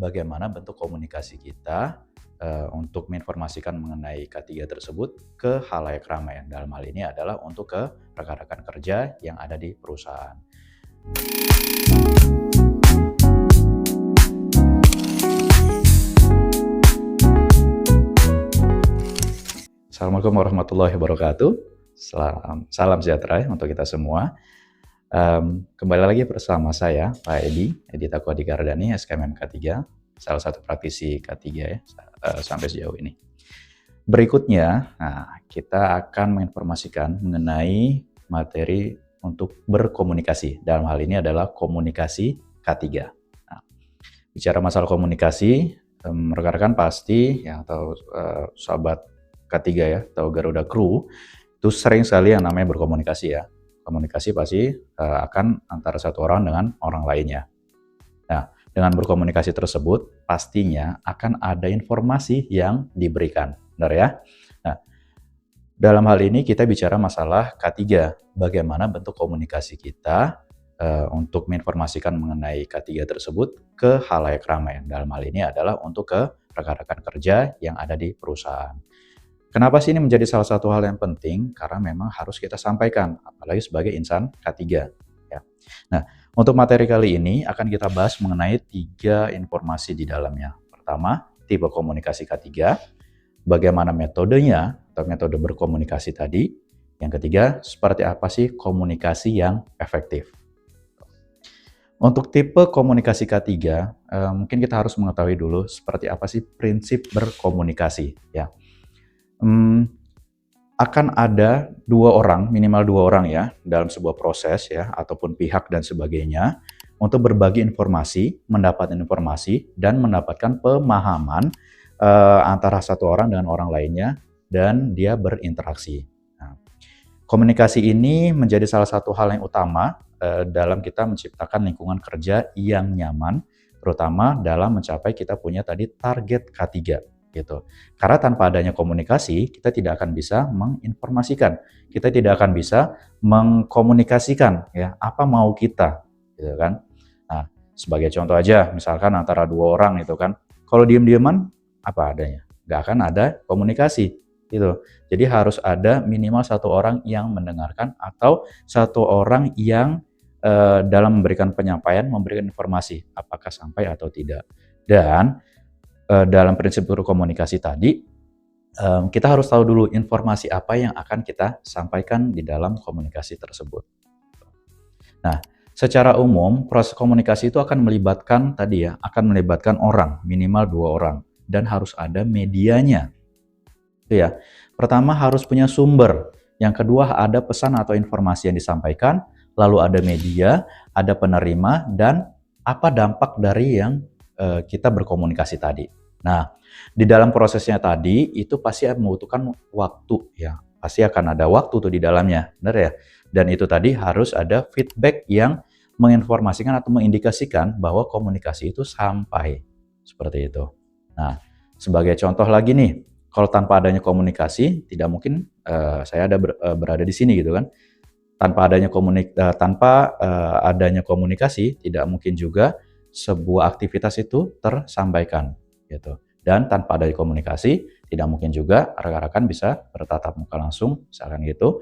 bagaimana bentuk komunikasi kita untuk menginformasikan mengenai K3 tersebut ke khalayak ramai. Dalam hal ini adalah untuk ke rekan-rekan kerja yang ada di perusahaan. Assalamualaikum warahmatullahi wabarakatuh. Salam sejahtera untuk kita semua. Kembali lagi bersama saya, Pak Edi Taqwa Dikardani, SKMM K3, salah satu praktisi K3 ya, sampai sejauh ini. Berikutnya, kita akan menginformasikan mengenai materi untuk berkomunikasi. Dalam hal ini adalah komunikasi K3. Nah, bicara masalah komunikasi, rekan-rekan pasti ya, atau sahabat K3 ya, atau Garuda Crew, itu sering sekali yang namanya berkomunikasi ya. Komunikasi pasti akan antara satu orang dengan orang lainnya. Nah, dengan berkomunikasi tersebut, pastinya akan ada informasi yang diberikan. Benar ya? Nah, dalam hal ini kita bicara masalah K3. Bagaimana bentuk komunikasi kita untuk menginformasikan mengenai K3 tersebut ke khalayak ramai. Dalam hal ini adalah untuk ke rekan-rekan kerja yang ada di perusahaan. Kenapa sih ini menjadi salah satu hal yang penting? Karena memang harus kita sampaikan, apalagi sebagai insan K3. Ya. Nah, untuk materi kali ini akan kita bahas mengenai 3 informasi di dalamnya. Pertama, tipe komunikasi K3, bagaimana metodenya atau metode berkomunikasi tadi. Yang ketiga, seperti apa sih komunikasi yang efektif. Untuk tipe komunikasi K3, mungkin kita harus mengetahui dulu seperti apa sih prinsip berkomunikasi. Ya. Akan ada minimal dua orang ya, dalam sebuah proses ya, ataupun pihak dan sebagainya, untuk berbagi informasi, mendapatkan informasi, dan mendapatkan pemahaman antara satu orang dengan orang lainnya, dan dia berinteraksi. Nah, komunikasi ini menjadi salah satu hal yang utama dalam kita menciptakan lingkungan kerja yang nyaman, terutama dalam mencapai kita punya tadi target K3. Gitu. Karena tanpa adanya komunikasi, kita tidak akan bisa menginformasikan, kita tidak akan bisa mengkomunikasikan ya apa mau kita, gitu kan. Nah, sebagai contoh aja, misalkan antara 2 orang itu kan, kalau diem-dieman apa adanya, nggak akan ada komunikasi, gitu. Jadi harus ada minimal 1 orang yang mendengarkan atau 1 orang yang dalam memberikan penyampaian, memberikan informasi apakah sampai atau tidak. Dan dalam prinsip berkomunikasi tadi, kita harus tahu dulu informasi apa yang akan kita sampaikan di dalam komunikasi tersebut. Nah, secara umum proses komunikasi itu akan melibatkan tadi ya, akan melibatkan orang, minimal 2 orang, dan harus ada medianya. Itu ya. Pertama harus punya sumber, yang kedua ada pesan atau informasi yang disampaikan, lalu ada media, ada penerima, dan apa dampak dari yang kita berkomunikasi tadi. Nah, di dalam prosesnya tadi itu pasti membutuhkan waktu ya. Pasti akan ada waktu tuh di dalamnya, benar ya? Dan itu tadi harus ada feedback yang menginformasikan atau mengindikasikan bahwa komunikasi itu sampai. Seperti itu. Nah, sebagai contoh lagi nih, kalau tanpa adanya komunikasi, tidak mungkin saya berada di sini gitu kan. Tanpa adanya komunikasi, tidak mungkin juga sebuah aktivitas itu tersampaikan gitu. Dan tanpa adanya komunikasi, tidak mungkin juga rekan-rekan bisa bertatap muka langsung misalkan gitu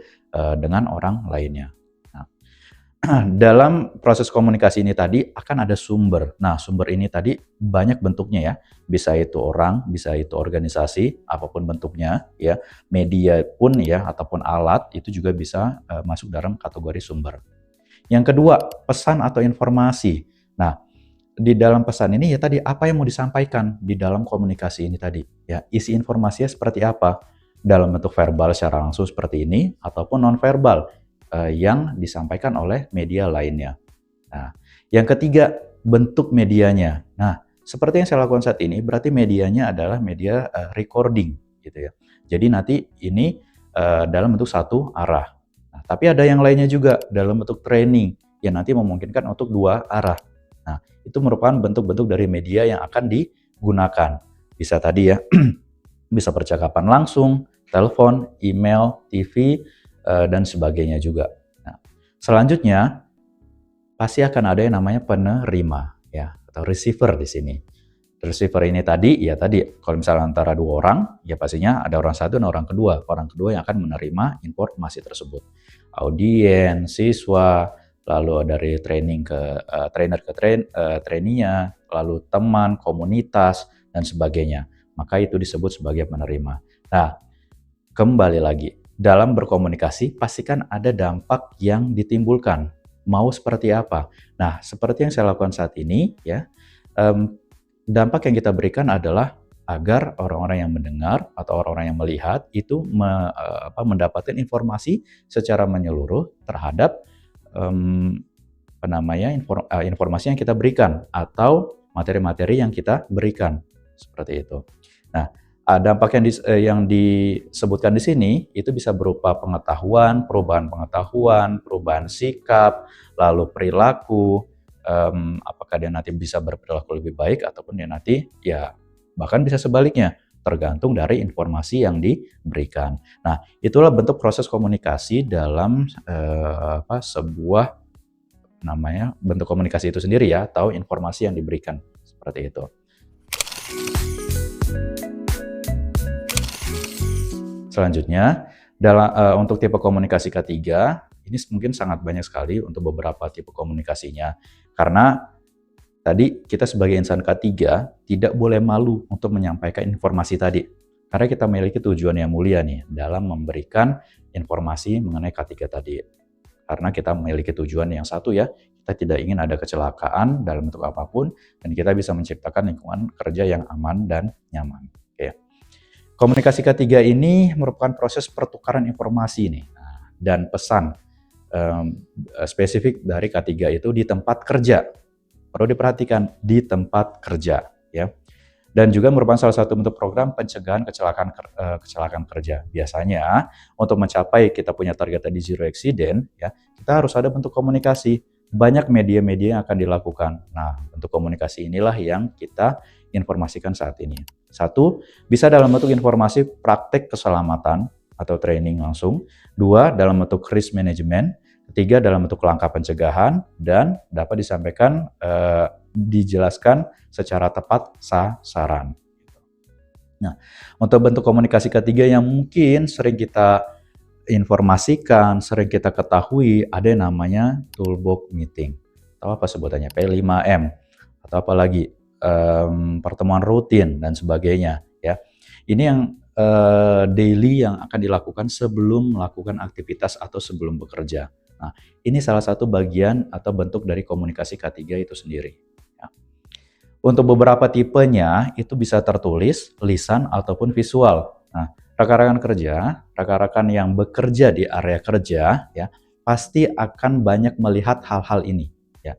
dengan orang lainnya. Nah, dalam proses komunikasi ini tadi akan ada sumber. Nah, sumber ini tadi banyak bentuknya ya. Bisa itu orang, bisa itu organisasi, apapun bentuknya ya. Media pun ya ataupun alat itu juga bisa masuk dalam kategori sumber. Yang kedua, pesan atau informasi. Nah, di dalam pesan ini ya tadi apa yang mau disampaikan di dalam komunikasi ini tadi ya, isi informasinya seperti apa dalam bentuk verbal secara langsung seperti ini ataupun non verbal yang disampaikan oleh media lainnya. Nah, yang ketiga bentuk medianya. Nah, seperti yang saya lakukan saat ini berarti medianya adalah media recording gitu ya. Jadi nanti ini dalam bentuk satu arah. Nah, tapi ada yang lainnya juga dalam bentuk training yang nanti memungkinkan untuk 2 arah. Nah, itu merupakan bentuk-bentuk dari media yang akan digunakan. Bisa tadi ya, bisa percakapan langsung, telepon, email, TV, dan sebagainya juga. Nah, selanjutnya, pasti akan ada yang namanya penerima, ya, atau receiver di sini. Receiver ini tadi, ya tadi, kalau misalnya antara dua orang, ya pastinya ada orang satu dan orang kedua. Orang kedua yang akan menerima informasi tersebut. Audien, siswa, lalu dari training ke trainer ke trainee-nya, lalu teman, komunitas, dan sebagainya. Maka itu disebut sebagai penerima. Nah, kembali lagi, dalam berkomunikasi pastikan ada dampak yang ditimbulkan. Mau seperti apa? Nah, seperti yang saya lakukan saat ini, ya, dampak yang kita berikan adalah agar orang-orang yang mendengar atau orang-orang yang melihat itu mendapatkan informasi secara menyeluruh terhadap informasi yang kita berikan atau materi-materi yang kita berikan, seperti itu. Nah, dampak yang disebutkan di sini itu bisa berupa pengetahuan, perubahan sikap, lalu perilaku, apakah dia nanti bisa berperilaku lebih baik ataupun dia nanti ya bahkan bisa sebaliknya, tergantung dari informasi yang diberikan. Nah, itulah bentuk proses komunikasi dalam sebuah bentuk komunikasi itu sendiri ya, atau informasi yang diberikan, seperti itu. Selanjutnya, untuk tipe komunikasi ketiga, ini mungkin sangat banyak sekali untuk beberapa tipe komunikasinya. Karena tadi kita sebagai insan ketiga tidak boleh malu untuk menyampaikan informasi tadi. Karena kita memiliki tujuan yang mulia nih dalam memberikan informasi mengenai K3 tadi. Karena kita memiliki tujuan yang satu ya, kita tidak ingin ada kecelakaan dalam bentuk apapun dan kita bisa menciptakan lingkungan kerja yang aman dan nyaman. Oke. Komunikasi ketiga ini merupakan proses pertukaran informasi nih, dan pesan spesifik dari K3 itu di tempat kerja. Perlu diperhatikan, di tempat kerja, ya. Dan juga merupakan salah satu bentuk program pencegahan kecelakaan kerja. Biasanya untuk mencapai kita punya target tadi zero accident, ya, kita harus ada bentuk komunikasi. Banyak media-media yang akan dilakukan. Nah, bentuk komunikasi inilah yang kita informasikan saat ini. Satu, bisa dalam bentuk informasi praktek keselamatan atau training langsung. Dua, dalam bentuk risk management. Ketiga, dalam bentuk langkah pencegahan. Dan dapat disampaikan, dijelaskan secara tepat sasaran. Nah, untuk bentuk komunikasi ketiga yang mungkin sering kita informasikan, sering kita ketahui, ada yang namanya toolbox meeting. Atau apa sebutannya? P5M. Atau apa lagi? Pertemuan rutin dan sebagainya, ya. Ini yang daily yang akan dilakukan sebelum melakukan aktivitas atau sebelum bekerja. Nah, ini salah satu bagian atau bentuk dari komunikasi K3 itu sendiri, ya. Untuk beberapa tipenya itu bisa tertulis, lisan ataupun visual. Nah, rekan-rekan yang bekerja di area kerja, ya, pasti akan banyak melihat hal-hal ini, ya.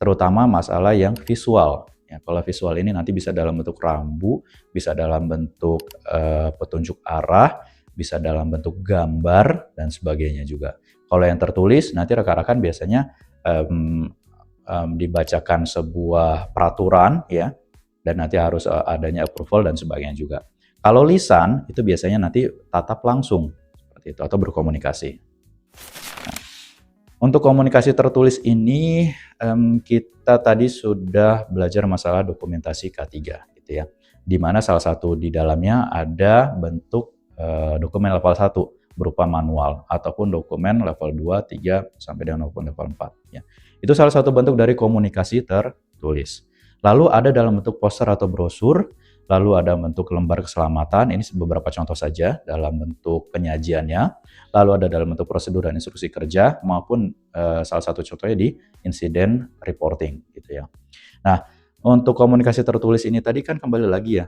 Terutama masalah yang visual. Ya, kalau visual ini nanti bisa dalam bentuk rambu, bisa dalam bentuk petunjuk arah, bisa dalam bentuk gambar dan sebagainya juga. Kalau yang tertulis nanti rekan-rekan biasanya dibacakan sebuah peraturan, ya, dan nanti harus adanya approval dan sebagainya juga. Kalau lisan itu biasanya nanti tatap langsung seperti itu atau berkomunikasi. Nah, untuk komunikasi tertulis ini kita tadi sudah belajar masalah dokumentasi K3 gitu ya. Di mana salah satu di dalamnya ada bentuk dokumen level 1 berupa manual ataupun dokumen level 2, 3 sampai dengan level 4 ya. Itu salah satu bentuk dari komunikasi tertulis. Lalu ada dalam bentuk poster atau brosur, lalu ada bentuk lembar keselamatan, ini beberapa contoh saja dalam bentuk penyajiannya. Lalu ada dalam bentuk prosedur dan instruksi kerja maupun salah satu contohnya di insiden reporting gitu ya. Nah, untuk komunikasi tertulis ini tadi kan kembali lagi ya,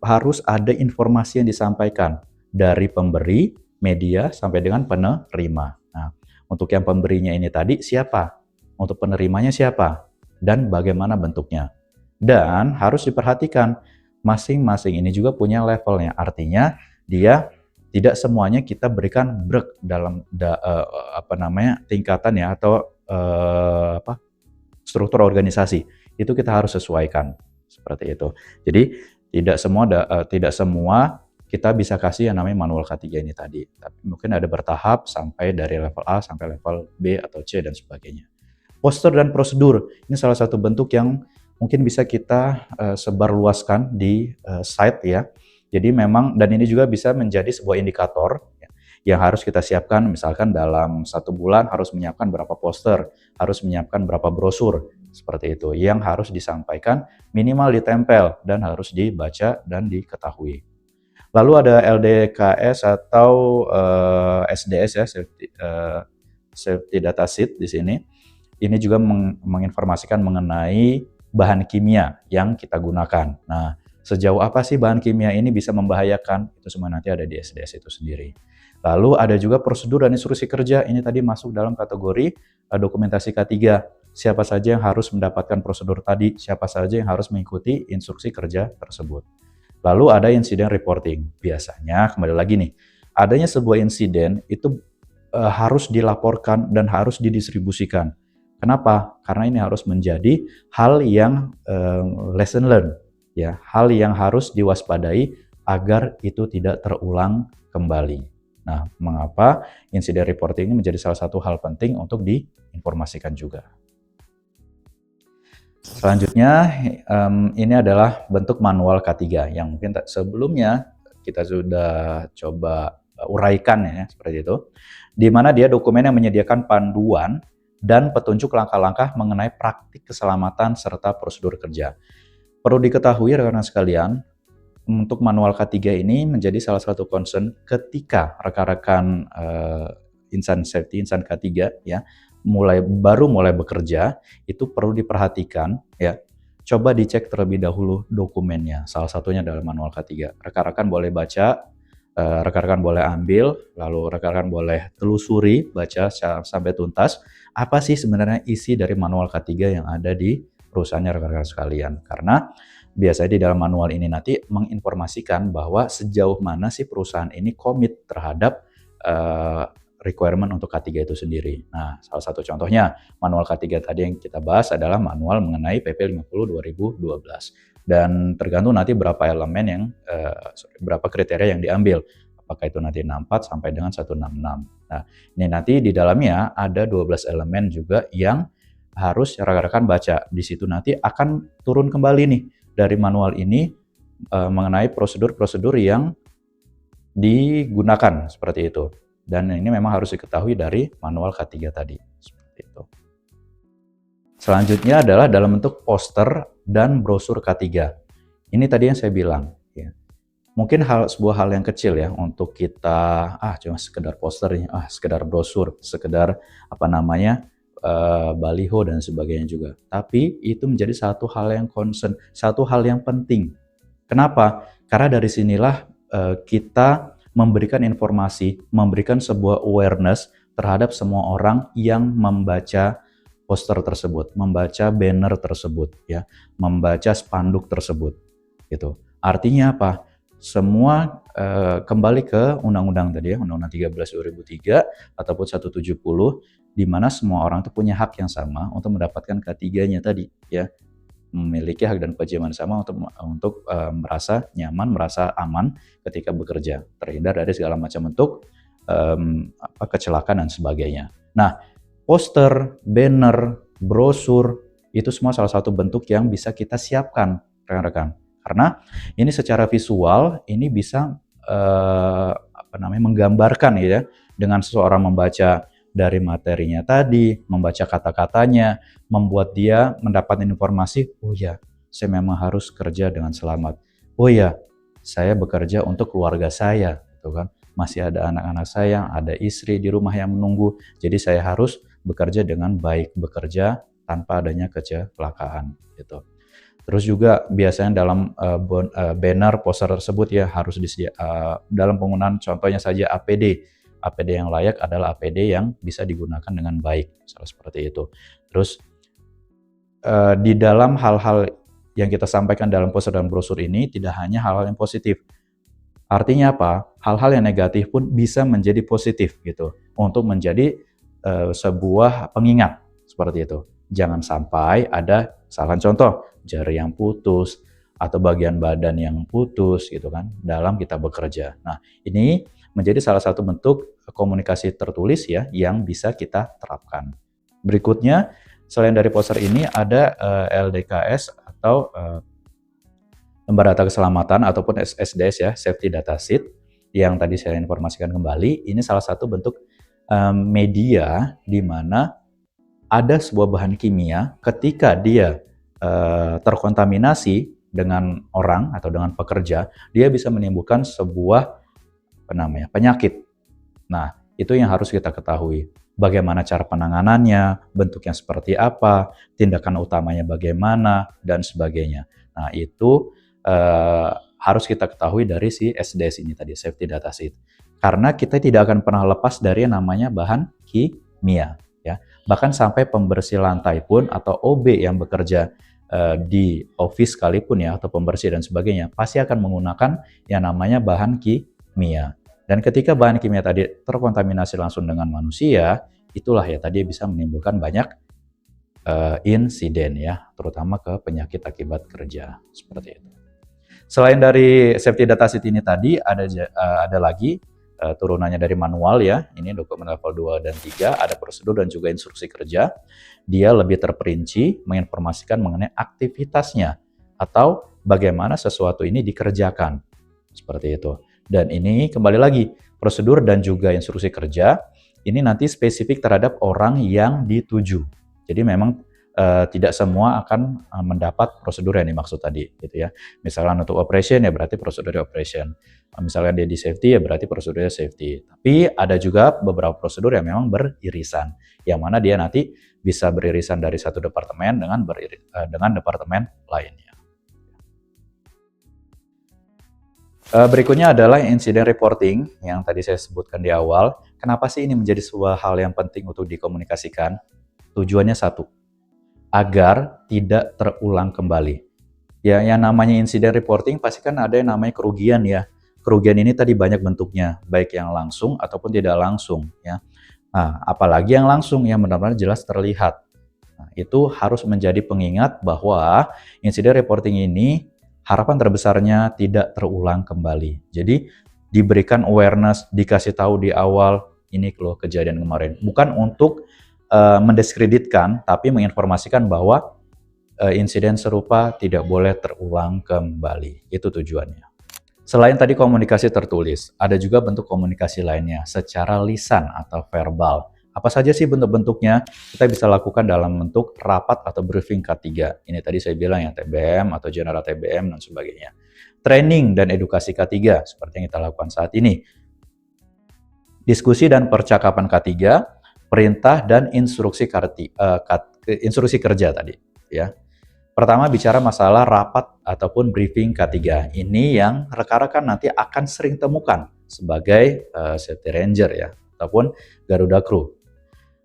harus ada informasi yang disampaikan dari pemberi, media sampai dengan penerima. Nah, untuk yang pemberinya ini tadi siapa? Untuk penerimanya siapa? Dan bagaimana bentuknya? Dan harus diperhatikan masing-masing ini juga punya levelnya. Artinya dia tidak semuanya kita berikan break dalam tingkatan ya atau struktur organisasi. Itu kita harus sesuaikan seperti itu. Jadi tidak semua kita bisa kasih yang namanya manual K3 ini tadi. Tapi mungkin ada bertahap sampai dari level A sampai level B atau C dan sebagainya. Poster dan prosedur ini salah satu bentuk yang mungkin bisa kita sebarluaskan di site ya. Jadi memang, dan ini juga bisa menjadi sebuah indikator ya, yang harus kita siapkan, misalkan dalam 1 bulan harus menyiapkan berapa poster, harus menyiapkan berapa brosur, seperti itu, yang harus disampaikan, minimal ditempel, dan harus dibaca dan diketahui. Lalu ada LDKS atau SDS ya, Safety Data Sheet di sini. Ini juga menginformasikan mengenai bahan kimia yang kita gunakan. Nah, sejauh apa sih bahan kimia ini bisa membahayakan? Itu semua nanti ada di SDS itu sendiri. Lalu ada juga prosedur dan instruksi kerja. Ini tadi masuk dalam kategori dokumentasi K3. Siapa saja yang harus mendapatkan prosedur tadi, siapa saja yang harus mengikuti instruksi kerja tersebut. Lalu ada insiden reporting. Biasanya, kembali lagi nih, adanya sebuah insiden itu harus dilaporkan dan harus didistribusikan. Kenapa? Karena ini harus menjadi hal yang lesson learned, ya, hal yang harus diwaspadai agar itu tidak terulang kembali. Nah, mengapa insiden reporting ini menjadi salah satu hal penting untuk diinformasikan juga. Selanjutnya, ini adalah bentuk manual K3 yang mungkin sebelumnya kita sudah coba uraikan ya, seperti itu. Di mana dia dokumen yang menyediakan panduan dan petunjuk langkah-langkah mengenai praktik keselamatan serta prosedur kerja. Perlu diketahui rekan-rekan sekalian, untuk manual K3 ini menjadi salah satu concern ketika rekan-rekan insan safety, insan K3 ya, baru mulai bekerja, itu perlu diperhatikan ya. Coba dicek terlebih dahulu dokumennya. Salah satunya adalah manual K3. Rekan-rekan boleh baca, rekan-rekan boleh ambil, lalu rekan-rekan boleh telusuri, baca sampai tuntas apa sih sebenarnya isi dari manual K3 yang ada di perusahaannya rekan-rekan sekalian. Karena biasanya di dalam manual ini nanti menginformasikan bahwa sejauh mana sih perusahaan ini komit terhadap requirement untuk K3 itu sendiri. Nah, salah satu contohnya manual K3 tadi yang kita bahas adalah manual mengenai PP 50 2012. Dan tergantung nanti berapa elemen yang berapa kriteria yang diambil. Apakah itu nanti 64 sampai dengan 166. Nah, ini nanti di dalamnya ada 12 elemen juga yang harus rekan-rekan baca. Di situ nanti akan turun kembali nih dari manual ini mengenai prosedur-prosedur yang digunakan seperti itu. Dan ini memang harus diketahui dari manual K3 tadi, seperti itu. Selanjutnya adalah dalam bentuk poster dan brosur K3. Ini tadi yang saya bilang, ya. Mungkin sebuah hal yang kecil ya untuk kita, cuma sekedar poster, sekedar brosur, sekedar baliho dan sebagainya juga. Tapi itu menjadi satu hal yang concern, satu hal yang penting. Kenapa? Karena dari sinilah kita memberikan informasi, memberikan sebuah awareness terhadap semua orang yang membaca poster tersebut, membaca banner tersebut, ya, membaca spanduk tersebut, gitu. Artinya apa? Semua kembali ke undang-undang tadi ya, Undang-Undang 13 2003 ataupun 170, di mana semua orang itu punya hak yang sama untuk mendapatkan K3-nya tadi, ya. Memiliki hak dan kewajiban sama untuk merasa nyaman, merasa aman ketika bekerja, terhindar dari segala macam bentuk kecelakaan dan sebagainya. Nah, poster, banner, brosur itu semua salah satu bentuk yang bisa kita siapkan, rekan-rekan. Karena ini secara visual ini bisa menggambarkan ya, dengan seseorang membaca dari materinya tadi, membaca kata-katanya, membuat dia mendapatkan informasi, oh ya, saya memang harus kerja dengan selamat. Oh ya, saya bekerja untuk keluarga saya, gitu kan. Masih ada anak-anak saya, ada istri di rumah yang menunggu, jadi saya harus bekerja dengan baik, bekerja tanpa adanya kecelakaan, gitu. Terus juga biasanya dalam banner, poster tersebut ya harus dalam penggunaan contohnya saja APD. APD yang layak adalah APD yang bisa digunakan dengan baik, misalnya seperti itu. Terus di dalam hal-hal yang kita sampaikan dalam poster dan brosur ini tidak hanya hal-hal yang positif. Artinya apa? Hal-hal yang negatif pun bisa menjadi positif gitu, untuk menjadi sebuah pengingat seperti itu. Jangan sampai ada misalkan contoh jari yang putus atau bagian badan yang putus gitu kan dalam kita bekerja. Nah, ini menjadi salah satu bentuk komunikasi tertulis ya yang bisa kita terapkan. Berikutnya, selain dari poster ini ada LDKS atau lembar data keselamatan ataupun SDS ya, Safety Data Sheet, yang tadi saya informasikan kembali. Ini salah satu bentuk media di mana ada sebuah bahan kimia ketika dia terkontaminasi dengan orang atau dengan pekerja, dia bisa menimbulkan sebuah penyakit. Nah, itu yang harus kita ketahui. Bagaimana cara penanganannya, bentuknya seperti apa, tindakan utamanya bagaimana, dan sebagainya. Nah, itu harus kita ketahui dari si SDS ini tadi, Safety Data Sheet. Karena kita tidak akan pernah lepas dari yang namanya bahan kimia. Ya. Bahkan sampai pembersih lantai pun atau OB yang bekerja di office sekalipun ya, atau pembersih dan sebagainya, pasti akan menggunakan yang namanya bahan kimia. Dan ketika bahan kimia tadi terkontaminasi langsung dengan manusia, itulah ya tadi bisa menimbulkan banyak insiden ya, terutama ke penyakit akibat kerja, seperti itu. Selain dari safety data sheet ini tadi, ada lagi turunannya dari manual ya, ini dokumen level 2 dan 3, ada prosedur dan juga instruksi kerja. Dia lebih terperinci menginformasikan mengenai aktivitasnya atau bagaimana sesuatu ini dikerjakan, seperti itu. Dan ini kembali lagi, prosedur dan juga instruksi kerja, ini nanti spesifik terhadap orang yang dituju. Jadi memang tidak semua akan mendapat prosedur yang dimaksud tadi, gitu ya. Misalnya untuk operation ya berarti prosedur operation. Misalnya dia di safety ya berarti prosedurnya safety. Tapi ada juga beberapa prosedur yang memang beririsan, yang mana dia nanti bisa beririsan dari satu departemen dengan departemen lainnya. Berikutnya adalah insiden reporting yang tadi saya sebutkan di awal. Kenapa sih ini menjadi sebuah hal yang penting untuk dikomunikasikan? Tujuannya satu, agar tidak terulang kembali. Ya, yang namanya insiden reporting pasti kan ada yang namanya kerugian ya. Kerugian ini tadi banyak bentuknya, baik yang langsung ataupun tidak langsung ya. Nah, apalagi yang langsung yang benar-benar jelas terlihat. Nah, itu harus menjadi pengingat bahwa insiden reporting ini harapan terbesarnya tidak terulang kembali. Jadi diberikan awareness, dikasih tahu di awal ini loh kejadian kemarin. Bukan untuk mendiskreditkan, tapi menginformasikan bahwa insiden serupa tidak boleh terulang kembali. Itu tujuannya. Selain tadi komunikasi tertulis, ada juga bentuk komunikasi lainnya secara lisan atau verbal. Apa saja sih bentuk-bentuknya? Kita bisa lakukan dalam bentuk rapat atau briefing K3. Ini tadi saya bilang ya, TBM atau General TBM dan sebagainya. Training dan edukasi K3 seperti yang kita lakukan saat ini. Diskusi dan percakapan K3, perintah dan instruksi kerja tadi ya. Pertama bicara masalah rapat ataupun briefing K3. Ini yang rekan-rekan nanti akan sering temukan sebagai safety ranger ya ataupun Garuda Crew.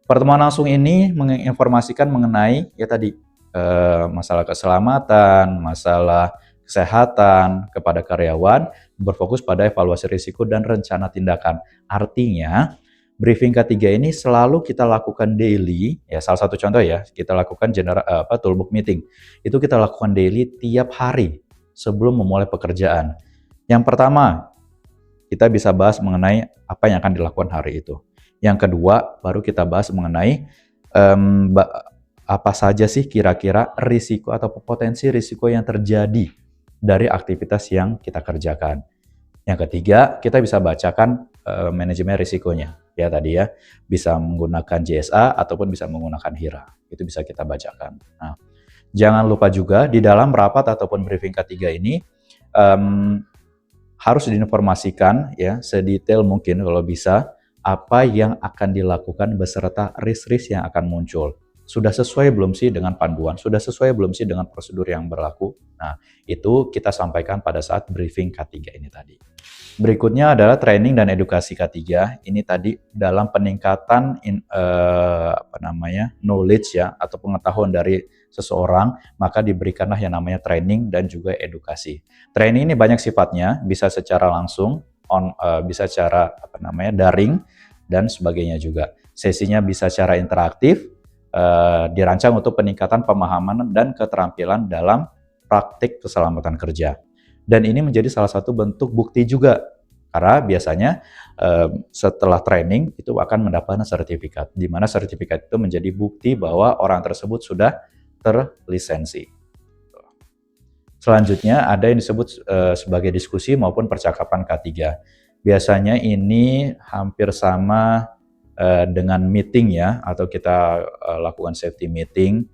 Pertemuan langsung ini menginformasikan mengenai ya tadi masalah keselamatan, masalah kesehatan kepada karyawan, berfokus pada evaluasi risiko dan rencana tindakan. Artinya, briefing K3 ini selalu kita lakukan daily, ya salah satu contoh ya, kita lakukan toolbox meeting. Itu kita lakukan daily tiap hari sebelum memulai pekerjaan. Yang pertama, kita bisa bahas mengenai apa yang akan dilakukan hari itu. Yang kedua, baru kita bahas mengenai apa saja sih kira-kira risiko atau potensi risiko yang terjadi dari aktivitas yang kita kerjakan. Yang ketiga, kita bisa bacakan manajemen risikonya. Ya tadi ya, bisa menggunakan JSA ataupun bisa menggunakan HIRA. Itu bisa kita bacakan. Nah, jangan lupa juga di dalam rapat ataupun briefing K3 ini harus diinformasikan ya sedetail mungkin kalau bisa apa yang akan dilakukan beserta risk-risk yang akan muncul. Sudah sesuai belum sih dengan panduan? Sudah sesuai belum sih dengan prosedur yang berlaku? Nah, itu kita sampaikan pada saat briefing K3 ini tadi. Berikutnya adalah training dan edukasi K3. Ini tadi dalam peningkatan knowledge ya atau pengetahuan dari seseorang, maka diberikanlah yang namanya training dan juga edukasi. Training ini banyak sifatnya, bisa secara langsung, bisa secara daring dan sebagainya juga. Sesinya bisa secara interaktif, dirancang untuk peningkatan pemahaman dan keterampilan dalam praktik keselamatan kerja. Dan ini menjadi salah satu bentuk bukti juga, karena biasanya setelah training itu akan mendapatkan sertifikat, di mana sertifikat itu menjadi bukti bahwa orang tersebut sudah terlisensi. Selanjutnya ada yang disebut sebagai diskusi maupun percakapan K3. Biasanya ini hampir sama dengan meeting ya, atau kita lakukan safety meeting.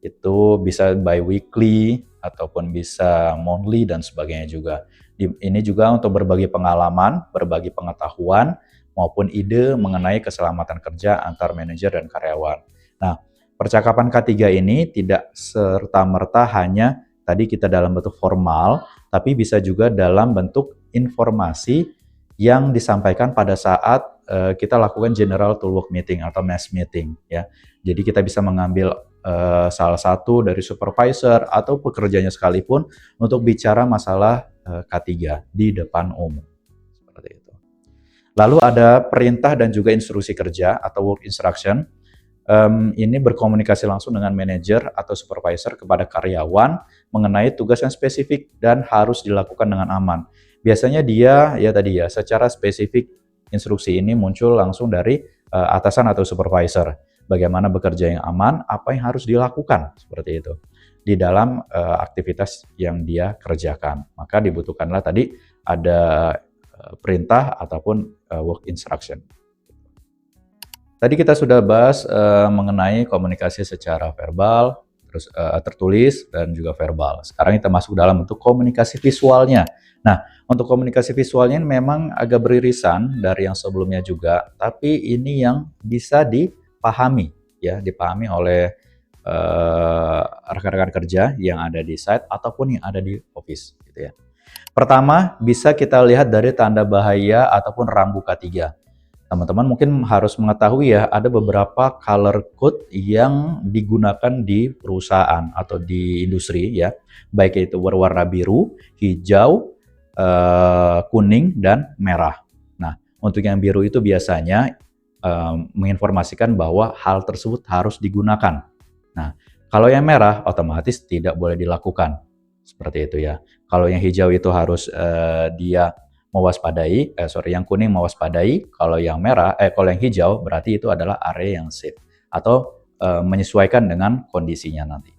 Itu bisa bi-weekly ataupun bisa monthly dan sebagainya juga. Ini juga untuk berbagi pengalaman, berbagi pengetahuan, maupun ide mengenai keselamatan kerja antar manajer dan karyawan. Nah, percakapan K3 ini tidak serta-merta hanya tadi kita dalam bentuk formal, tapi bisa juga dalam bentuk informasi yang disampaikan pada saat kita lakukan general toolwork meeting atau mass meeting ya. Jadi kita bisa mengambil salah satu dari supervisor atau pekerjanya sekalipun untuk bicara masalah K3 di depan umum. Seperti itu. Lalu ada perintah dan juga instruksi kerja atau work instruction. Ini berkomunikasi langsung dengan manajer atau supervisor kepada karyawan mengenai tugas yang spesifik dan harus dilakukan dengan aman. Biasanya dia ya tadi ya secara spesifik instruksi ini muncul langsung dari atasan atau supervisor. Bagaimana bekerja yang aman, apa yang harus dilakukan seperti itu di dalam aktivitas yang dia kerjakan. Maka dibutuhkanlah tadi ada perintah ataupun work instruction. Tadi kita sudah bahas mengenai komunikasi secara verbal, terus tertulis dan juga verbal. Sekarang kita masuk dalam bentuk komunikasi visualnya. Nah, untuk komunikasi visualnya ini memang agak beririsan dari yang sebelumnya juga, tapi ini yang bisa dipahami ya, dipahami oleh rekan-rekan kerja yang ada di site ataupun yang ada di office gitu ya. Pertama, bisa kita lihat dari tanda bahaya ataupun rambu K3. Teman-teman mungkin harus mengetahui ya, ada beberapa color code yang digunakan di perusahaan atau di industri ya, baik itu berwarna biru, hijau, kuning, dan merah. Nah, untuk yang biru itu biasanya menginformasikan bahwa hal tersebut harus digunakan. Nah, kalau yang merah otomatis tidak boleh dilakukan. Seperti itu ya. Kalau yang hijau itu harus dia mewaspadai, yang kuning mewaspadai, kalau yang kalau yang hijau berarti itu adalah area yang safe atau menyesuaikan dengan kondisinya nanti.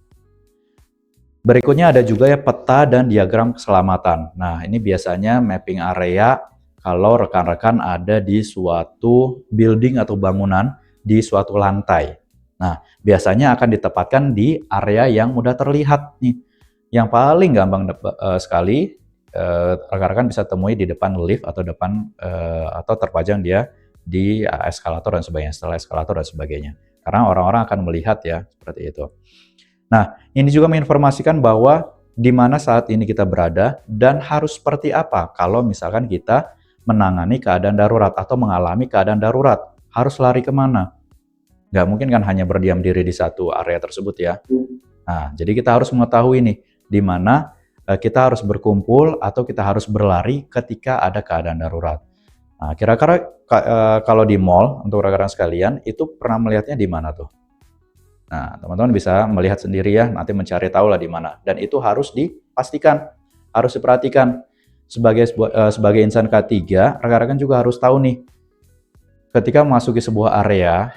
Berikutnya ada juga ya peta dan diagram keselamatan. Nah, ini biasanya mapping area kalau rekan-rekan ada di suatu building atau bangunan di suatu lantai. Nah, biasanya akan ditempatkan di area yang mudah terlihat nih. Yang paling gampang sekali rekan-rekan bisa temui di depan lift atau atau terpajang dia di eskalator dan sebagainya, setelah eskalator dan sebagainya. Karena orang-orang akan melihat ya, seperti itu. Nah, ini juga menginformasikan bahwa di mana saat ini kita berada dan harus seperti apa kalau misalkan kita menangani keadaan darurat atau mengalami keadaan darurat. Harus lari kemana? Nggak mungkin kan hanya berdiam diri di satu area tersebut ya. Nah, jadi kita harus mengetahui nih, di mana kita harus berkumpul atau kita harus berlari ketika ada keadaan darurat. Nah, kira-kira kalau di mall, untuk rekan-rekan sekalian, itu pernah melihatnya di mana tuh? Nah, teman-teman bisa melihat sendiri ya, nanti mencari tahu lah di mana. Dan itu harus dipastikan, harus diperhatikan. Sebagai insan K3, rekan-rekan juga harus tahu nih, ketika memasuki sebuah area,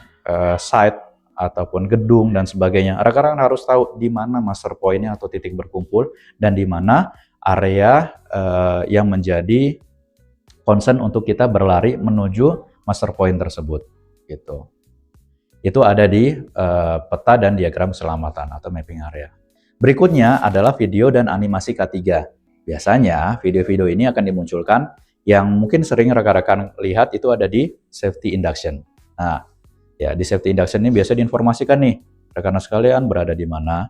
site, ataupun gedung dan sebagainya, rekan-rekan harus tahu di mana master point-nya atau titik berkumpul dan di mana area yang menjadi concern untuk kita berlari menuju master point tersebut gitu. Itu ada di peta dan diagram keselamatan atau mapping area. Berikutnya adalah video dan animasi K3. Biasanya video-video ini akan dimunculkan yang mungkin sering rekan-rekan lihat itu ada di safety induction. Nah, ya, di safety induction ini biasa diinformasikan nih, rekan-rekan sekalian berada di mana,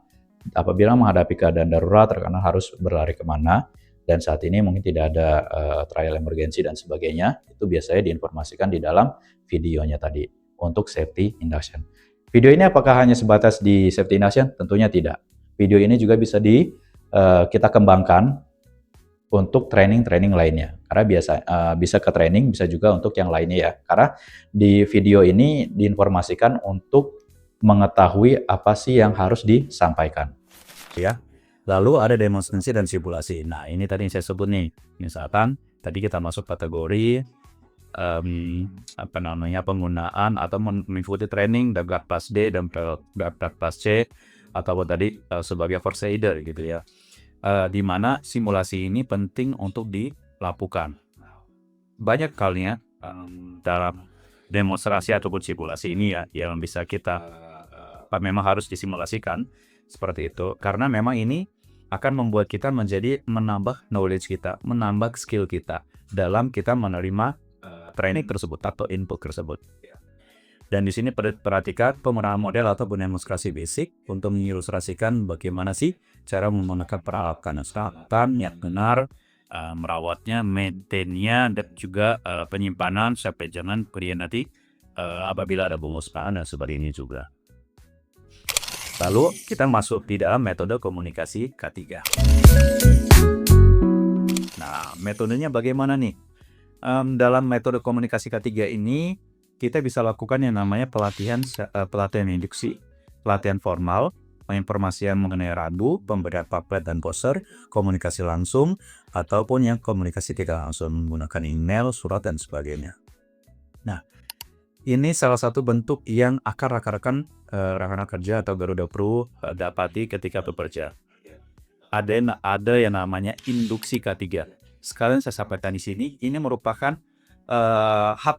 apabila menghadapi keadaan darurat, rekan-rekan harus berlari kemana, dan saat ini mungkin tidak ada trial emergency dan sebagainya, itu biasanya diinformasikan di dalam videonya tadi, untuk safety induction. Video ini apakah hanya sebatas di safety induction? Tentunya tidak. Video ini juga bisa kita kembangkan untuk training-training lainnya. Karena bisa ke training, bisa juga untuk yang lainnya ya. Karena di video ini diinformasikan untuk mengetahui apa sih yang harus disampaikan. Ya. Lalu ada demonstrasi dan simulasi. Nah, ini tadi yang saya sebut nih. Misalkan tadi kita masuk kategori penggunaan atau mengikuti training Dagrat Plus D dan Dagrat Plus C, ataupun tadi sebagai first aider gitu ya. di mana simulasi ini penting untuk dilakukan. Banyak kalinya dalam demonstrasi ataupun simulasi ini ya, yang bisa kita memang harus disimulasikan seperti itu, karena memang ini akan membuat kita menambah knowledge kita, menambah skill kita dalam kita menerima training tersebut atau input tersebut. Dan di sini perhatikan penggunaan model atau demonstrasi basic untuk mengilustrasikan bagaimana sih cara menggunakan peralatan yang benar, merawatnya, maintain-nya, dan juga penyimpanan sampai jangan kemudian nanti apabila ada pemusnahan dan sebagainya juga. Lalu kita masuk di dalam metode komunikasi K3. Nah, metodenya bagaimana nih? Dalam metode komunikasi K3 ini kita bisa lakukan yang namanya pelatihan induksi, pelatihan formal, penginformasian mengenai rambu, pemberian pamflet dan poster, komunikasi langsung, ataupun yang komunikasi tidak langsung menggunakan email, surat, dan sebagainya. Nah, ini salah satu bentuk yang akan rekan-rekan kerja atau Garuda Pro dapati ketika bekerja. Ada yang namanya induksi K3. Sekalian saya sampaikan di sini, ini merupakan hak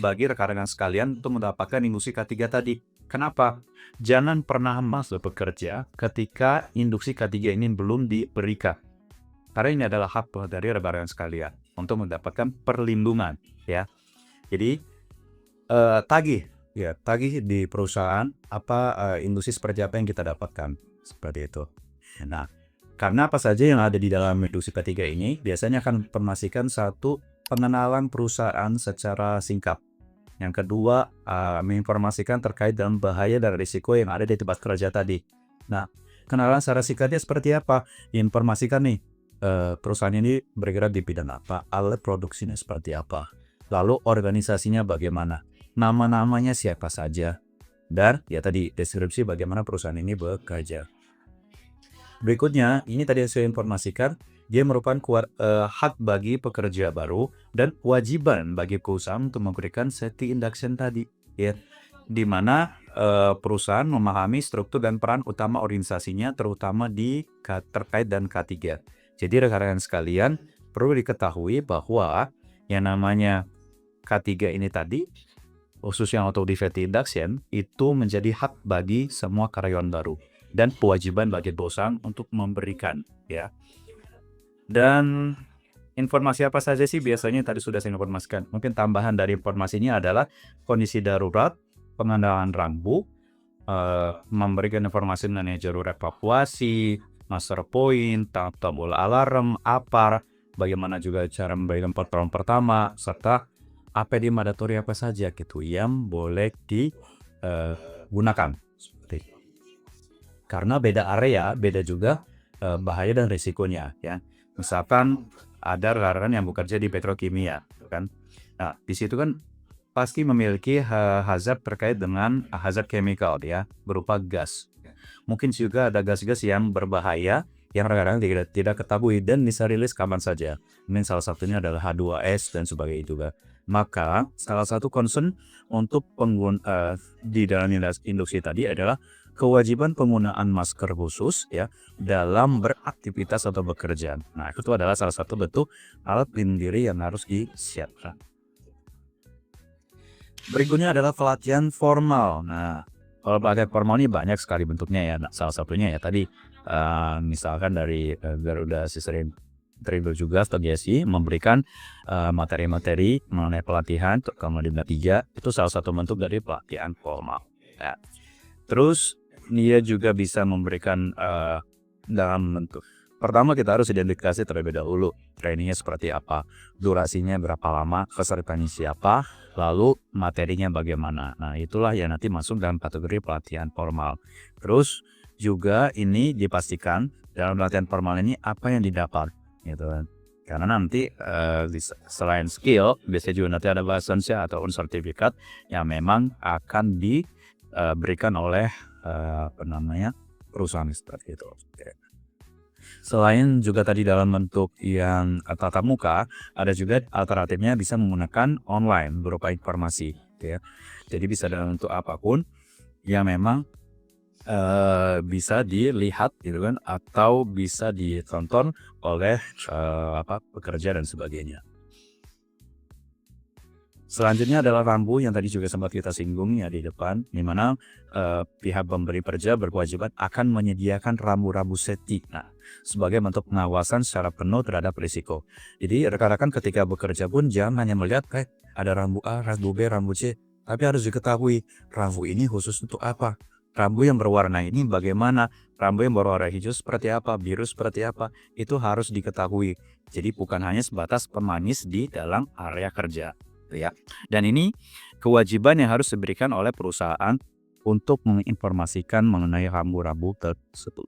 bagi rekan-rekan sekalian untuk mendapatkan induksi K3 tadi. Kenapa? Jangan pernah masuk bekerja ketika induksi K3 ini belum diberikan. Karena ini adalah hak dari rekan-rekan sekalian untuk mendapatkan perlindungan, ya. Jadi tagih di perusahaan induksi seperti apa yang kita dapatkan, seperti itu. Nah, karena apa saja yang ada di dalam induksi K3 ini biasanya akan memastikan satu, pengenalan perusahaan secara singkat. Yang kedua, menginformasikan terkait dengan bahaya dan risiko yang ada di tempat kerja tadi. Nah, kenalan secara singkatnya seperti apa? Informasikan nih, perusahaan ini bergerak di bidang apa, alat produksinya seperti apa, lalu organisasinya bagaimana, nama-namanya siapa saja, dan ya tadi deskripsi bagaimana perusahaan ini bekerja. Berikutnya, ini tadi yang saya informasikan, dia merupakan hak bagi pekerja baru dan kewajiban bagi perusahaan untuk memberikan safety induction tadi, ya, di mana perusahaan memahami struktur dan peran utama organisasinya, terutama terkait dan K3. Jadi rekan-rekan sekalian perlu diketahui bahwa yang namanya K3 ini tadi, khususnya untuk safety induction, itu menjadi hak bagi semua karyawan baru dan kewajiban bagi perusahaan untuk memberikan, ya. Dan informasi apa saja sih biasanya tadi sudah saya informasikan. Mungkin tambahan dari informasinya adalah kondisi darurat, pengenalan rambu, memberikan informasi mengenai jalur evakuasi, master point, tombol alarm, APAR, bagaimana juga cara memberikan pertolongan pertama, serta APD mandatori apa saja gitu yang boleh digunakan. Karena beda area, beda juga bahaya dan risikonya, ya. Misalkan ada rekan-rekan yang bekerja di petrokimia, kan. Nah, di situ kan pasti memiliki hazard terkait dengan hazard chemical, ya, berupa gas. Mungkin juga ada gas-gas yang berbahaya yang rekan-rekan tidak ketahui dan bisa rilis kapan saja. Ini salah satunya adalah H2S dan sebagainya juga. Maka salah satu concern untuk di dalam induksi tadi adalah kewajiban penggunaan masker khusus, ya, dalam beraktivitas atau bekerja. Nah, itu adalah salah satu bentuk alat pelindung diri yang harus disiapkan. Berikutnya adalah pelatihan formal. Nah, kalau pelatihan formal ini banyak sekali bentuknya, ya. Nah, salah satunya ya tadi misalkan dari Garuda Sister Trindo juga atau GSI memberikan materi-materi mengenai pelatihan terutama di 3 itu salah satu bentuk dari pelatihan formal, ya. Terus dia juga bisa memberikan dalam bentuk, pertama kita harus identifikasi terlebih dahulu trainingnya seperti apa, durasinya berapa lama, pesertanya siapa, lalu materinya bagaimana. Nah, itulah yang nanti masuk dalam kategori pelatihan formal. Terus juga ini dipastikan dalam pelatihan formal ini apa yang didapat, gitu kan. Karena nanti selain skill, biasanya juga nanti ada lisensi atau sertifikat yang memang akan diberikan oleh perusahaan seperti itu. Selain juga tadi dalam bentuk yang tatap muka, ada juga alternatifnya bisa menggunakan online berupa informasi, ya. Jadi bisa dalam bentuk apapun yang memang bisa dilihat gitu kan, atau bisa ditonton oleh, pekerja dan sebagainya. Selanjutnya adalah rambu yang tadi juga sempat kita singgung ya di depan, di mana pihak pemberi kerja berkewajiban akan menyediakan rambu-rambu safety. Nah, sebagai bentuk pengawasan secara penuh terhadap risiko. Jadi rekan-rekan ketika bekerja pun jangan hanya melihat ada rambu A, rambu B, rambu C, tapi harus diketahui rambu ini khusus untuk apa. Rambu yang berwarna ini bagaimana, rambu yang berwarna hijau seperti apa, biru seperti apa, itu harus diketahui. Jadi bukan hanya sebatas pemanis di dalam area kerja. Gitu ya. Dan ini kewajiban yang harus diberikan oleh perusahaan untuk menginformasikan mengenai rambu-rambu tersebut.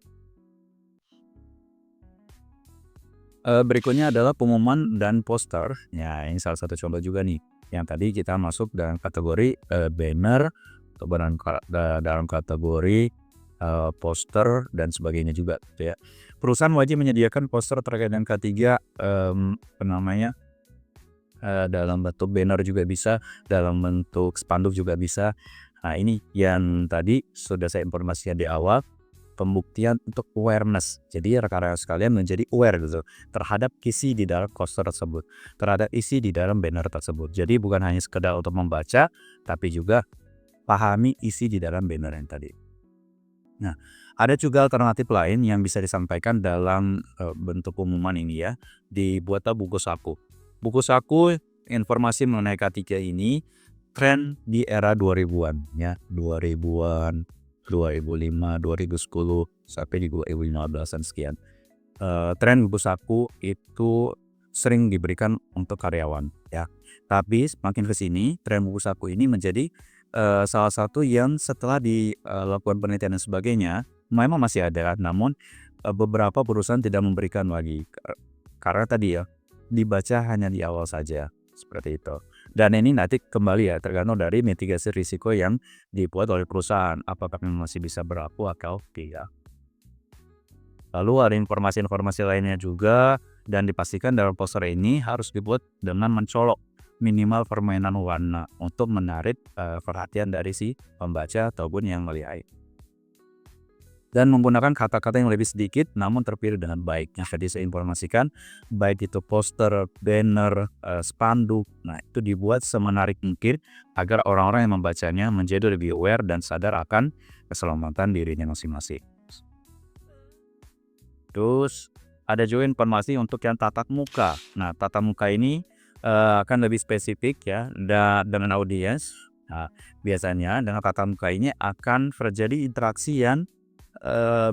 Berikutnya adalah pengumuman dan poster. Ya, ini salah satu contoh juga nih. Yang tadi kita masuk dalam kategori banner atau dalam kategori poster dan sebagainya juga, gitu ya. Perusahaan wajib menyediakan poster terkait dengan ketiga, dalam bentuk banner juga bisa, dalam bentuk spanduk juga bisa. Nah, ini yang tadi sudah saya informasikan di awal, pembuktian untuk awareness. Jadi rekan-rekan sekalian menjadi aware gitu terhadap isi di dalam poster tersebut, terhadap isi di dalam banner tersebut. Jadi bukan hanya sekedar untuk membaca, tapi juga pahami isi di dalam banner yang tadi. Nah, ada juga alternatif lain yang bisa disampaikan dalam bentuk pengumuman ini ya, dibuatlah buku saku. Buku saku informasi mengenai K3 ini tren di era 2000-an ya, 2000-an, 2005, 2010 sampai di 2015-an sekian. Tren buku saku itu sering diberikan untuk karyawan ya. Tapi semakin ke sini tren buku saku ini menjadi salah satu yang setelah dilakukan penelitian dan sebagainya memang masih ada, namun beberapa perusahaan tidak memberikan lagi karena tadi ya dibaca hanya di awal saja seperti itu. Dan ini nanti kembali ya tergantung dari mitigasi risiko yang dibuat oleh perusahaan, apakah memang masih bisa berlaku atau tidak. Lalu ada informasi-informasi lainnya juga dan dipastikan dalam poster ini harus dibuat dengan mencolok minimal permainan warna untuk menarik perhatian dari si pembaca ataupun yang melihat. Dan menggunakan kata-kata yang lebih sedikit namun terpilih dengan baik. Yang tadi saya informasikan, baik itu poster, banner, spanduk, nah itu dibuat semenarik mungkin agar orang-orang yang membacanya menjadi lebih aware dan sadar akan keselamatan dirinya masing-masing. Terus ada juga informasi untuk yang tatap muka. Nah, tatap muka ini akan lebih spesifik ya dengan audiens. Nah, biasanya dengan tatap muka ini akan terjadi interaksi yang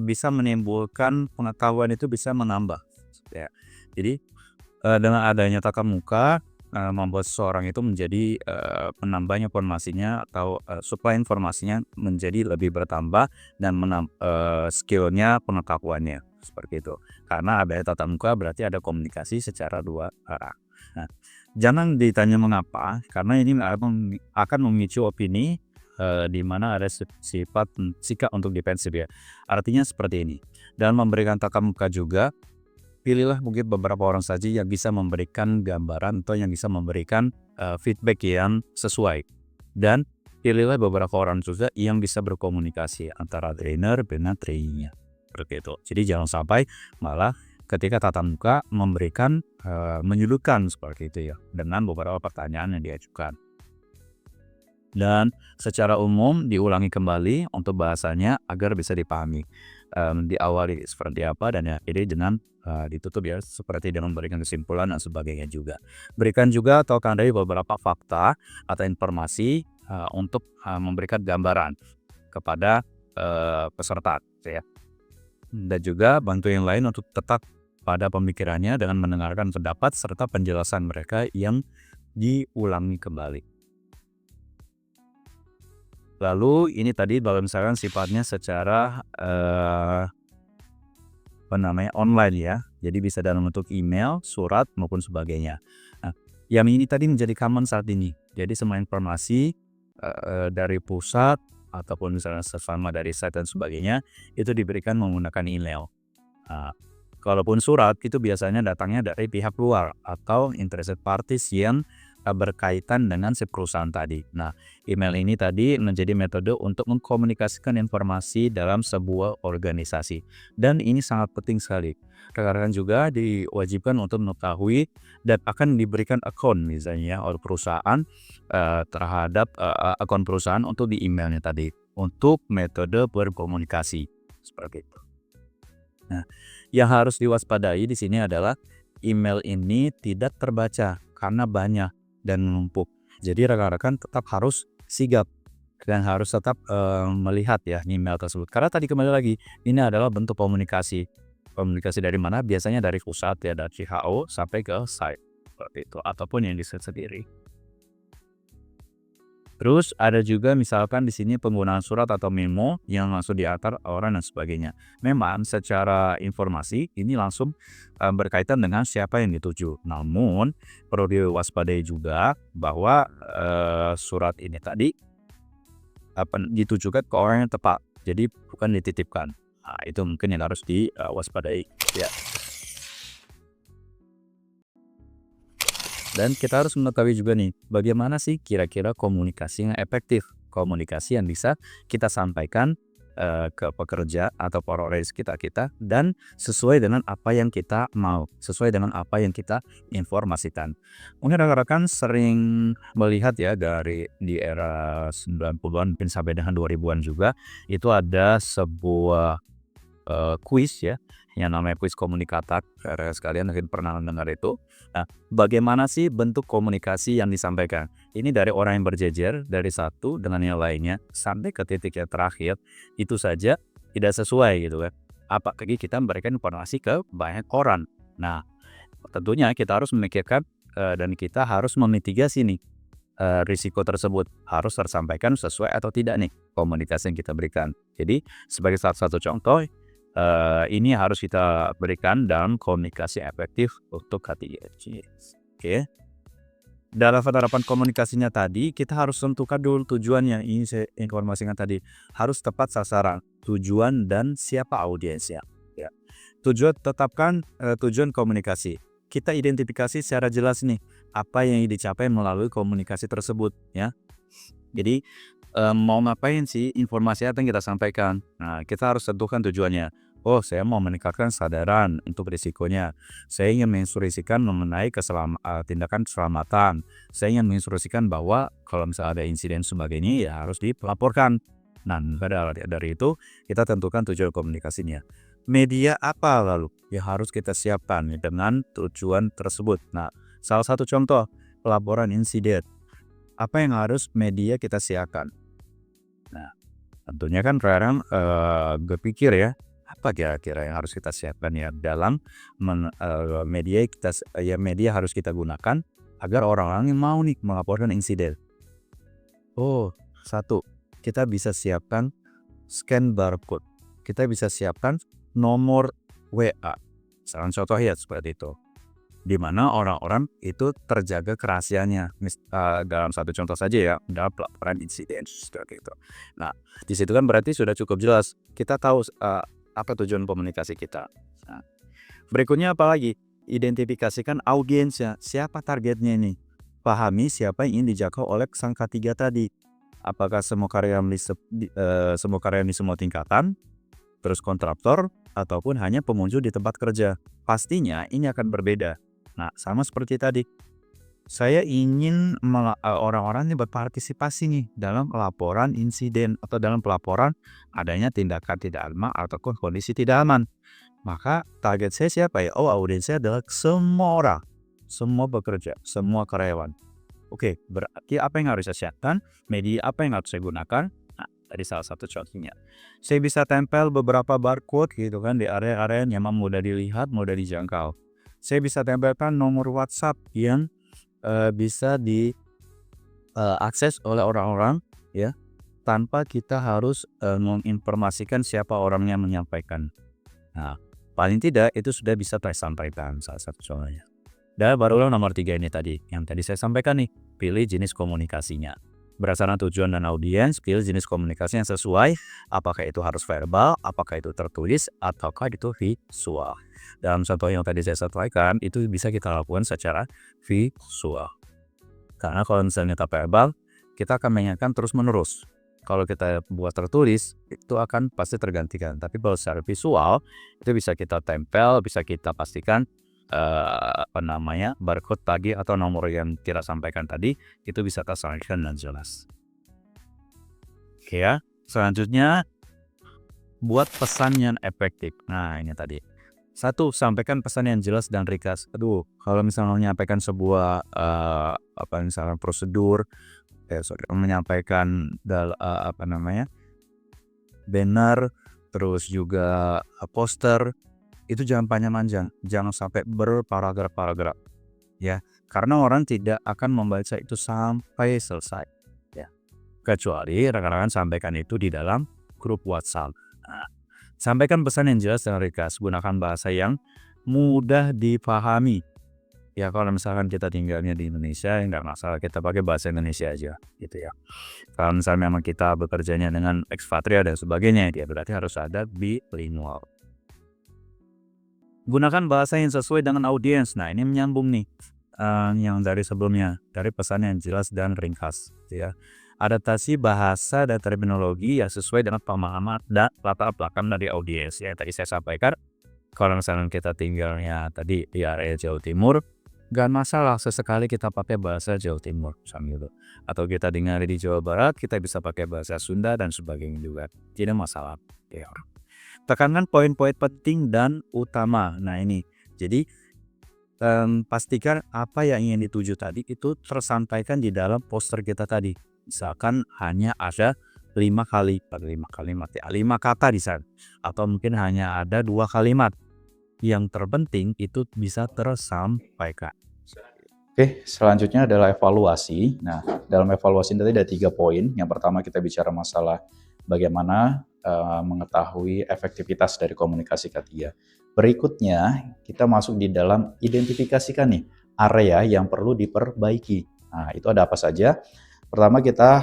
bisa menimbulkan pengetahuan itu bisa menambah ya. Jadi dengan adanya tatap muka membuat seseorang itu menjadi menambah informasinya atau supaya informasinya menjadi lebih bertambah dan skillnya pengetahuannya seperti itu. Karena adanya tatap muka berarti ada komunikasi secara dua arah. Nah, jangan ditanya mengapa karena ini akan memicu opini di mana ada sikap untuk defensif ya. Artinya seperti ini. Dalam memberikan tatap muka juga, pilihlah mungkin beberapa orang saja yang bisa memberikan gambaran atau yang bisa memberikan feedback yang sesuai. Dan pilihlah beberapa orang juga yang bisa berkomunikasi antara trainer dengan trainee-nya. Seperti itu. Jadi jangan sampai malah ketika tatap muka memberikan menyudutkan seperti itu ya dengan beberapa pertanyaan yang diajukan. Dan secara umum diulangi kembali untuk bahasanya agar bisa dipahami. Diawali seperti apa dan akhiri dengan ditutup ya seperti dengan memberikan kesimpulan dan sebagainya juga. Berikan juga atau tandai beberapa fakta atau informasi untuk memberikan gambaran kepada peserta ya. Dan juga bantu yang lain untuk tetap pada pemikirannya dengan mendengarkan pendapat serta penjelasan mereka yang diulangi kembali. Lalu ini tadi kalau misalkan sifatnya secara online ya. Jadi bisa dalam bentuk email, surat maupun sebagainya. Nah, yang ini tadi menjadi common saat ini. Jadi semua informasi dari pusat ataupun misalnya sesama dari site dan sebagainya itu diberikan menggunakan email. Nah, kalaupun surat itu biasanya datangnya dari pihak luar atau interested parties yang berkaitan dengan si perusahaan tadi. Nah, email ini tadi menjadi metode untuk mengkomunikasikan informasi dalam sebuah organisasi. Dan ini sangat penting sekali. Rekan-rekan juga diwajibkan untuk mengetahui dan akan diberikan akun misalnya oleh perusahaan terhadap akun perusahaan untuk di emailnya tadi. Untuk metode berkomunikasi. Seperti itu. Nah, yang harus diwaspadai di sini adalah email ini tidak terbaca karena banyak dan menumpuk. Jadi rekan-rekan tetap harus sigap dan harus tetap melihat ya email tersebut. Karena tadi kembali lagi, ini adalah bentuk komunikasi. Komunikasi dari mana? Biasanya dari pusat ya, dari WHO sampai ke site seperti itu ataupun yang di site sendiri. Terus ada juga misalkan di sini penggunaan surat atau memo yang langsung diantar orang dan sebagainya. Memang secara informasi ini langsung berkaitan dengan siapa yang dituju. Namun perlu diwaspadai juga bahwa surat ini tadi ditujukan ke orang yang tepat. Jadi bukan dititipkan. Nah, itu mungkin yang harus diwaspadai ya. Dan kita harus mengetahui juga nih, bagaimana sih kira-kira komunikasi yang efektif, komunikasi yang bisa kita sampaikan ke pekerja atau para orang di sekitar kita dan sesuai dengan apa yang kita mau, sesuai dengan apa yang kita informasikan. Mungkin rekan-rekan sering melihat ya dari di era 90-an mungkin sampai dengan 2000-an juga, itu ada sebuah kuis ya, yang namanya kuis komunikatak. Sekalian mungkin pernah mendengar itu. Nah, bagaimana sih bentuk komunikasi yang disampaikan? Ini dari orang yang berjejer dari satu dengan yang lainnya sampai ke titik yang terakhir itu saja tidak sesuai gitu kan. Apalagi kita memberikan informasi ke banyak orang. Nah, tentunya kita harus memikirkan dan kita harus memitigasi nih risiko tersebut harus tersampaikan sesuai atau tidak nih komunikasi yang kita berikan. Jadi sebagai salah satu contoh ini harus kita berikan dalam komunikasi efektif untuk K3C. Oke. Dalam penerapan komunikasinya tadi, kita harus tentukan dulu tujuannya. Ini saya informasikan tadi. Harus tepat sasaran, tujuan dan siapa audiensnya. Ya. Tetapkan tujuan komunikasi. Kita identifikasi secara jelas nih, apa yang dicapai melalui komunikasi tersebut. Ya. Jadi, mau ngapain sih informasi apa yang kita sampaikan. Nah, kita harus tentukan tujuannya. Oh, saya mau meningkatkan kesadaran untuk risikonya. Saya ingin menginstruksikan mengenai tindakan keselamatan. Saya ingin menginstruksikan bahwa kalau misalnya ada insiden sebagainya ya harus dilaporkan. Nah, dari itu kita tentukan tujuan komunikasinya. Media apa lalu yang harus kita siapkan dengan tujuan tersebut. Nah, salah satu contoh pelaporan insiden. Apa yang harus media kita siapkan? Nah, tentunya kan sekarang berpikir ya, apa kira-kira yang harus kita siapkan ya dalam media harus kita gunakan agar orang-orang yang mau nih melaporkan insiden. Oh, satu, kita bisa siapkan scan barcode. Kita bisa siapkan nomor WA. Salah contoh ya seperti itu. Di mana orang-orang itu terjaga kerahasiaannya. Dalam satu contoh saja ya, dalam pelaporan insiden seperti itu. Nah, di situ kan berarti sudah cukup jelas. Kita tahu apa tujuan komunikasi kita. Nah, berikutnya apa lagi? Identifikasikan audiensnya. Siapa targetnya ini? Pahami siapa yang ingin dijangkau oleh sang ketiga tadi. Apakah semua karyawan di semua tingkatan, terus kontraktor, ataupun hanya pengunjung di tempat kerja. Pastinya ini akan berbeda. Nah, sama seperti tadi. Saya ingin orang-orang ini berpartisipasi nih dalam laporan insiden atau dalam pelaporan adanya tindakan tidak aman ataupun kondisi tidak aman. Maka target saya siapa ya? Oh, audiensnya adalah semua orang, semua pekerja, semua karyawan. Oke, berarti apa yang harus saya siapkan? Media apa yang harus saya gunakan? Nah, tadi salah satu contohnya. Saya bisa tempel beberapa barcode gitu kan di area-area yang memang mudah dilihat, mudah dijangkau. Saya bisa tempelkan nomor WhatsApp yang bisa diakses oleh orang-orang ya tanpa kita harus menginformasikan siapa orangnya menyampaikan. Nah, paling tidak itu sudah bisa tersampaikan salah satu contohnya. Dan barulah nomor 3 ini tadi yang tadi saya sampaikan nih, pilih jenis komunikasinya. Berdasarkan tujuan dan audiens, pilih jenis komunikasi yang sesuai, apakah itu harus verbal, apakah itu tertulis, ataukah itu visual. Dalam contoh yang tadi saya sampaikan, itu bisa kita lakukan secara visual. Karena kalau misalnya kita verbal, kita akan mengingatkan terus-menerus. Kalau kita buat tertulis, itu akan pasti tergantikan. Tapi kalau secara visual, itu bisa kita tempel, bisa kita pastikan barcode tadi atau nomor yang kita sampaikan tadi itu bisa tersampaikan dan jelas. Oke ya. Selanjutnya, buat pesan yang efektif. Nah, ini tadi. 1. Sampaikan pesan yang jelas dan ringkas. Kalau misalnya menyampaikan sebuah misalkan prosedur, menyampaikan banner, terus juga poster, itu jangan panjang-panjang, jangan sampai berparagraf-paragraf, ya. Karena orang tidak akan membaca itu sampai selesai, ya. Kecuali rekan-rekan sampaikan itu di dalam grup WhatsApp. Nah, sampaikan pesan yang jelas dan ringkas, gunakan bahasa yang mudah dipahami. Ya kalau misalkan kita tinggalnya di Indonesia, ya nggak masalah kita pakai bahasa Indonesia aja, gitu ya. Kalau misalnya memang kita bekerjanya dengan ekspatriat dan sebagainya, ya berarti harus ada bilingual. Gunakan bahasa yang sesuai dengan audiens. Nah, ini menyambung nih yang dari sebelumnya, dari pesan yang jelas dan ringkas, gitu ya. Adaptasi bahasa dan terminologi yang sesuai dengan pemahaman dan latar belakang dari audiens. Ya, tadi saya sampaikan, kalau misalnya kita tinggalnya tadi di area Jawa Timur, gak masalah sesekali kita pakai bahasa Jawa Timur gitu. Atau kita dengar di Jawa Barat, kita bisa pakai bahasa Sunda dan sebagainya juga. Tidak masalah. Ya. Tekankan poin-poin penting dan utama. Nah ini, jadi pastikan apa yang ingin dituju tadi itu tersampaikan di dalam poster kita tadi. Misalkan hanya ada 5 kata di sana. Atau mungkin hanya ada 2 kalimat. Yang terpenting itu bisa tersampaikan. Oke, selanjutnya adalah evaluasi. Nah, dalam evaluasi tadi ada 3 poin. Yang pertama kita bicara masalah bagaimana mengetahui efektivitas dari komunikasi ketiga. Berikutnya, kita masuk di dalam identifikasikan nih area yang perlu diperbaiki. Nah, itu ada apa saja? Pertama kita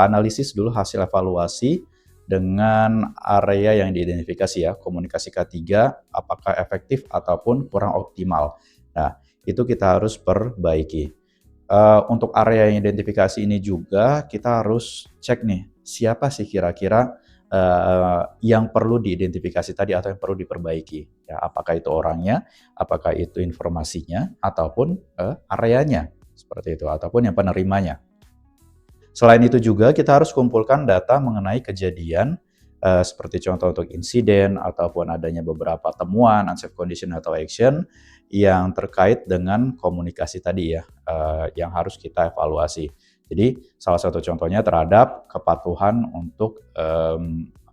analisis dulu hasil evaluasi dengan area yang diidentifikasi ya, komunikasi K3 apakah efektif ataupun kurang optimal. Nah, itu kita harus perbaiki. Untuk area yang identifikasi ini juga kita harus cek nih, siapa sih kira-kira yang perlu diidentifikasi tadi atau yang perlu diperbaiki. Ya, apakah itu orangnya, apakah itu informasinya, ataupun areanya, seperti itu, ataupun yang penerimanya. Selain itu juga kita harus kumpulkan data mengenai kejadian seperti contoh untuk insiden ataupun adanya beberapa temuan, unsafe condition atau action yang terkait dengan komunikasi tadi ya, yang harus kita evaluasi. Jadi salah satu contohnya terhadap kepatuhan untuk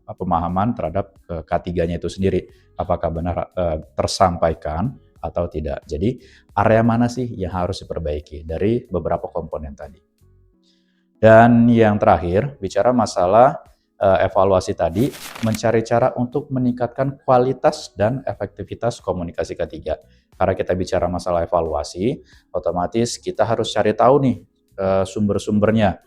pemahaman terhadap K3-nya itu sendiri, apakah benar tersampaikan atau tidak. Jadi area mana sih yang harus diperbaiki dari beberapa komponen tadi. Dan yang terakhir, bicara masalah evaluasi tadi, mencari cara untuk meningkatkan kualitas dan efektivitas komunikasi ketiga. Karena kita bicara masalah evaluasi, otomatis kita harus cari tahu nih sumber-sumbernya,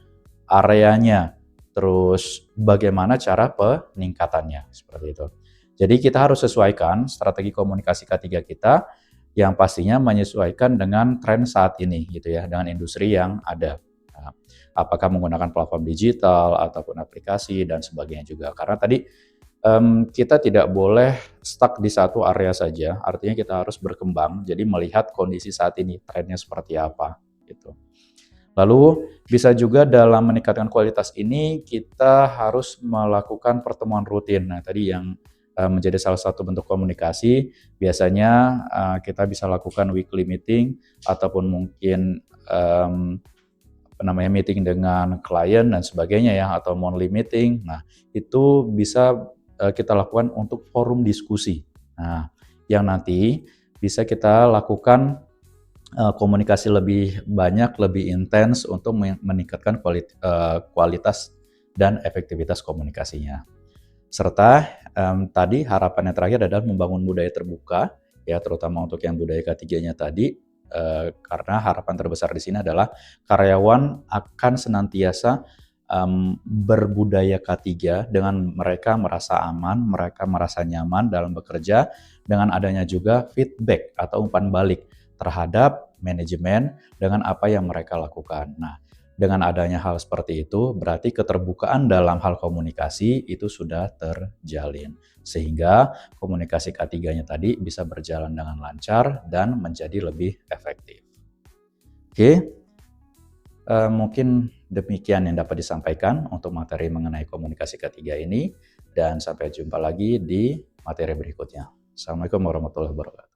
areanya, terus bagaimana cara peningkatannya, seperti itu. Jadi kita harus sesuaikan strategi komunikasi ketiga kita yang pastinya menyesuaikan dengan tren saat ini gitu ya, dengan industri yang ada. Nah, apakah menggunakan platform digital ataupun aplikasi dan sebagainya juga. Karena tadi kita tidak boleh stuck di satu area saja, artinya kita harus berkembang, jadi melihat kondisi saat ini, trennya seperti apa gitu. Lalu bisa juga dalam meningkatkan kualitas ini kita harus melakukan pertemuan rutin. Nah tadi yang menjadi salah satu bentuk komunikasi, biasanya kita bisa lakukan weekly meeting ataupun mungkin meeting dengan klien dan sebagainya ya, atau monthly meeting. Nah, itu bisa kita lakukan untuk forum diskusi. Nah, yang nanti bisa kita lakukan komunikasi lebih banyak, lebih intens untuk meningkatkan kualitas dan efektivitas komunikasinya. Serta tadi harapan yang terakhir adalah membangun budaya terbuka, ya terutama untuk yang budaya ketiganya tadi, karena harapan terbesar di sini adalah karyawan akan senantiasa berbudaya K3 dengan mereka merasa aman, mereka merasa nyaman dalam bekerja, dengan adanya juga feedback atau umpan balik terhadap manajemen dengan apa yang mereka lakukan. Nah, dengan adanya hal seperti itu, berarti keterbukaan dalam hal komunikasi itu sudah terjalin. Sehingga komunikasi ketiganya tadi bisa berjalan dengan lancar dan menjadi lebih efektif. Oke, mungkin demikian yang dapat disampaikan untuk materi mengenai komunikasi ketiga ini, dan sampai jumpa lagi di materi berikutnya. Assalamualaikum warahmatullahi wabarakatuh.